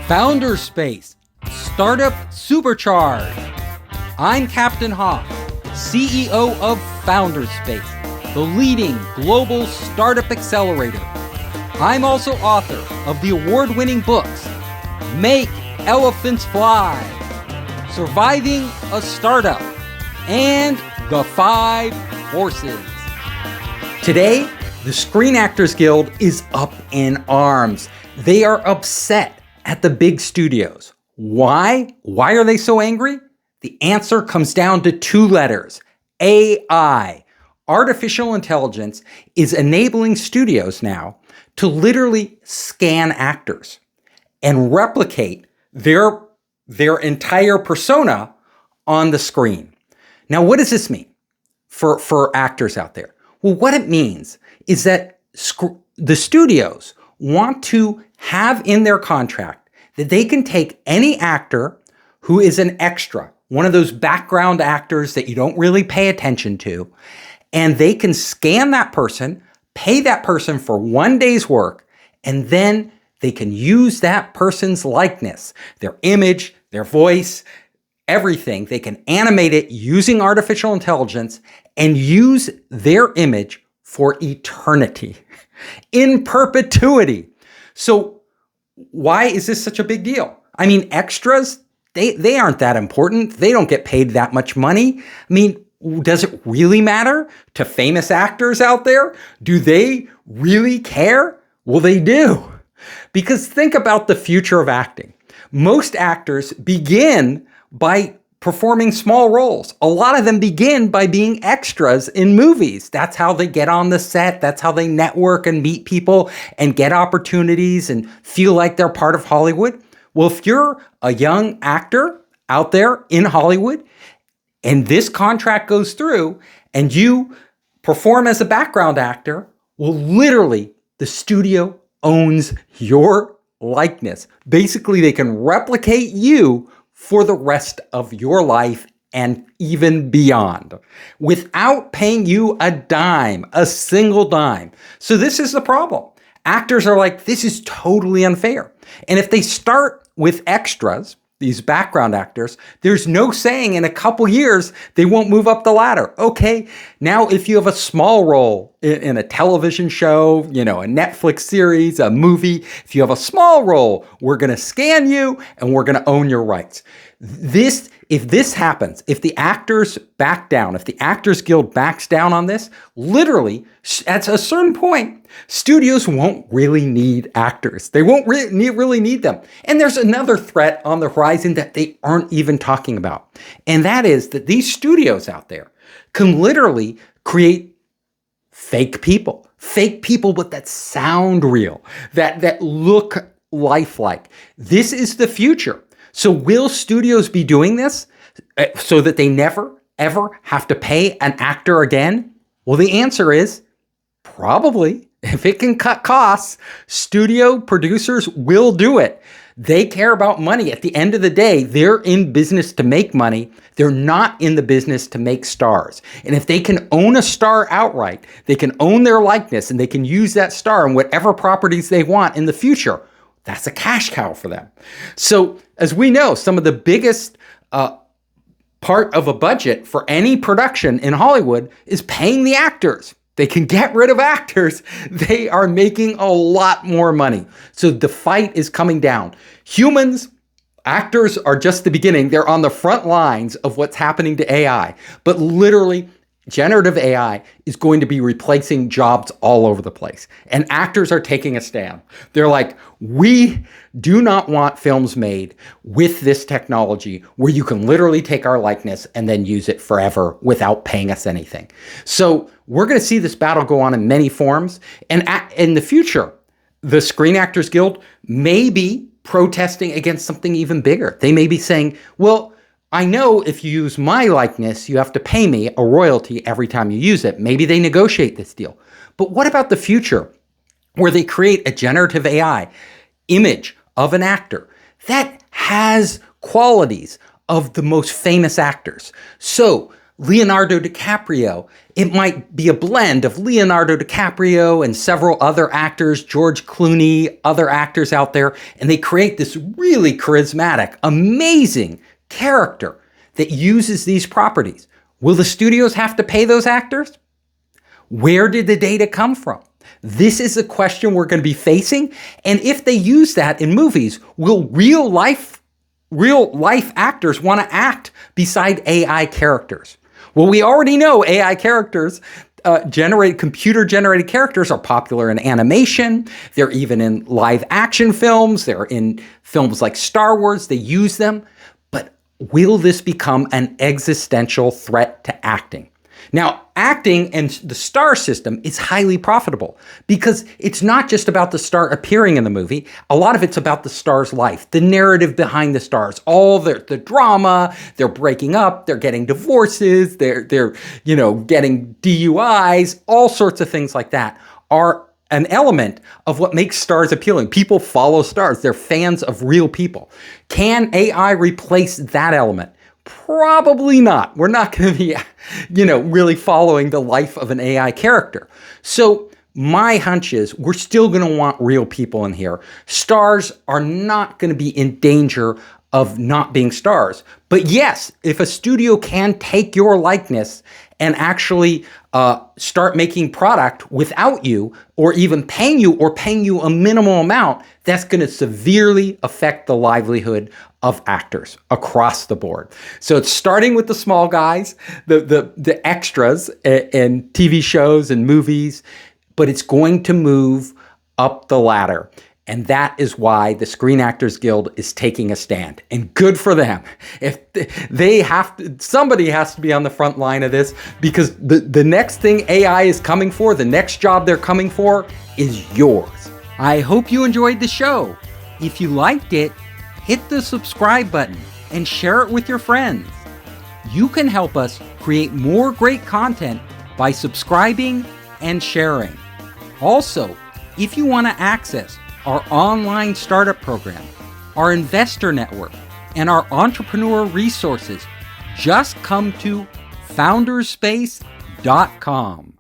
Founder Space, Startup Supercharged. I'm Captain Hoff, CEO of Founder Space, the leading global startup accelerator. I'm also author of the award-winning books, Make Elephants Fly, Surviving a Startup, and The 5 Forces. Today, the Screen Actors Guild is up in arms. They are upset at the big studios. Why? Why are they so angry? The answer comes down to 2 letters, AI. Artificial intelligence is enabling studios now to literally scan actors and replicate their entire persona on the screen. Now, what does this mean for actors out there? Well, what it means is that the studios want to have in their contract that they can take any actor who is an extra, one of those background actors that you don't really pay attention to, and they can scan that person, pay that person for 1 day's work, and then they can use that person's likeness, their image, their voice, everything. They can animate it using artificial intelligence and use their image for eternity, in perpetuity. So why is this such a big deal? I mean, extras, they aren't that important. They don't get paid that much money. I mean, does it really matter to famous actors out there? Do they really care? Well, they do. Because think about the future of acting. Most actors begin by performing small roles. A lot of them begin by being extras in movies. That's how they get on the set. That's how they network and meet people and get opportunities and feel like they're part of Hollywood. Well, if you're a young actor out there in Hollywood and this contract goes through and you perform as a background actor, well, literally the studio owns your likeness. Basically, they can replicate you for the rest of your life and even beyond without paying you a dime, a single dime. So this is the problem. Actors are like, this is totally unfair. And if they start with extras, these background actors, there's no saying in a couple years they won't move up the ladder. Okay, now if you have a small role in a television show, a Netflix series, a movie, if you have a small role, we're going to scan you and we're going to own your rights. If this happens, if the actors back down, if the Actors Guild backs down on this, literally at a certain point, studios won't really need actors. They won't really need them. And there's another threat on the horizon that they aren't even talking about. And that is that these studios out there can literally create fake people but that sound real, that look lifelike. This is the future. So will studios be doing this so that they never, ever have to pay an actor again? Well, the answer is probably. If it can cut costs, studio producers will do it. They care about money. At the end of the day, they're in business to make money. They're not in the business to make stars. And if they can own a star outright, they can own their likeness and they can use that star in whatever properties they want in the future. That's a cash cow for them. So as we know, some of the biggest part of a budget for any production in Hollywood is paying the actors. They can get rid of actors. They are making a lot more money. So the fight is coming down. Actors are just the beginning. They're on the front lines of what's happening to AI. But literally, generative AI is going to be replacing jobs all over the place. And actors are taking a stand. They're like, we do not want films made with this technology where you can literally take our likeness and then use it forever without paying us anything. So we're going to see this battle go on in many forms. And in the future, the Screen Actors Guild may be protesting against something even bigger. They may be saying, well, I know if you use my likeness, you have to pay me a royalty every time you use it. Maybe they negotiate this deal. But what about the future where they create a generative AI image of an actor that has qualities of the most famous actors? So Leonardo DiCaprio. It might be a blend of Leonardo DiCaprio and several other actors, George Clooney, other actors out there, and they create this really charismatic, amazing character that uses these properties. Will the studios have to pay those actors? Where did the data come from? This is a question we're going to be facing. And if they use that in movies, will real life actors want to act beside AI characters? Well, we already know AI characters, computer-generated characters are popular in animation. They're even in live action films. They're in films like Star Wars. They use them. But will this become an existential threat to acting? Now, acting and the star system is highly profitable because it's not just about the star appearing in the movie. A lot of it's about the star's life, the narrative behind the stars, all the drama. They're breaking up, they're getting divorces, they're getting DUIs, all sorts of things like that are an element of what makes stars appealing. People follow stars. They're fans of real people. Can AI replace that element? Probably not. We're not going to be, really following the life of an AI character. So my hunch is we're still going to want real people in here. Stars are not going to be in danger of not being stars. But yes, if a studio can take your likeness and actually start making product without you, or even paying you a minimal amount, that's going to severely affect the livelihood of actors across the board. So it's starting with the small guys, the extras in TV shows and movies, but it's going to move up the ladder. And that is why the Screen Actors Guild is taking a stand. And good for them. If they have to, somebody has to be on the front line of this, because the next thing AI is coming for, the next job they're coming for is yours. I hope you enjoyed the show. If you liked it, hit the subscribe button and share it with your friends. You can help us create more great content by subscribing and sharing. Also, if you want to access our online startup program, our investor network, and our entrepreneur resources, just come to founderspace.com.